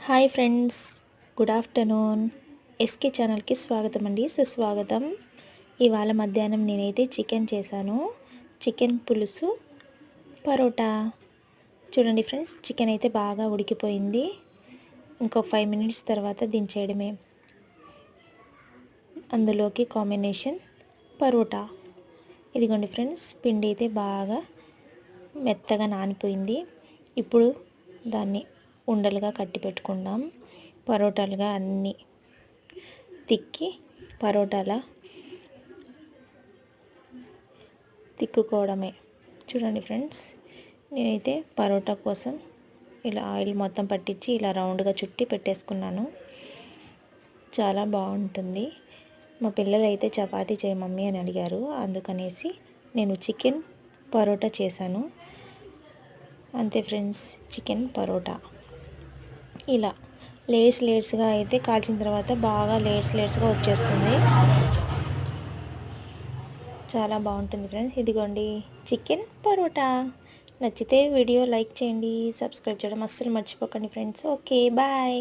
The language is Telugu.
Hi friends, good afternoon. SK ఛానల్కి స్వాగతం అండి, సుస్వాగతం. ఇవాళ మధ్యాహ్నం నేనైతే చికెన్ చేశాను. చికెన్ పులుసు, పరోటా. చూడండి ఫ్రెండ్స్, చికెన్ అయితే బాగా ఉడికిపోయింది. ఇంకో 5 మినిట్స్ తర్వాత దించేయడమే. అందులోకి కాంబినేషన్ పరోటా. ఇదిగోండి ఫ్రెండ్స్, పిండి అయితే బాగా మెత్తగా నానిపోయింది. ఇప్పుడు దాన్ని ఉండలుగా కట్టి పెట్టుకుందాం. పరోటాలుగా అన్నీ తిక్కి పరోటాలా తిక్కుకోవడమే. చూడండి ఫ్రెండ్స్, నేనైతే పరోటా కోసం ఇలా ఆయిల్ మొత్తం పట్టించి ఇలా రౌండ్గా చుట్టి పెట్టేసుకున్నాను. చాలా బాగుంటుంది. మా పిల్లలు అయితే చపాతీ చేయ మమ్మీ అని అడిగారు, అందుకనేసి నేను చికెన్ పరోటా చేశాను. అంతే ఫ్రెండ్స్, చికెన్ పరోటా ఇలా లేయర్స్గా అయితే కాల్చిన తర్వాత బాగా లేయర్స్గా వచ్చేస్తుంది. చాలా బాగుంటుంది ఫ్రెండ్స్. ఇదిగోండి చికెన్ పరోటా. నచ్చితే వీడియో లైక్ చేయండి, సబ్స్క్రైబ్ చేయడం అస్సలు మర్చిపోకండి ఫ్రెండ్స్. Okay, bye.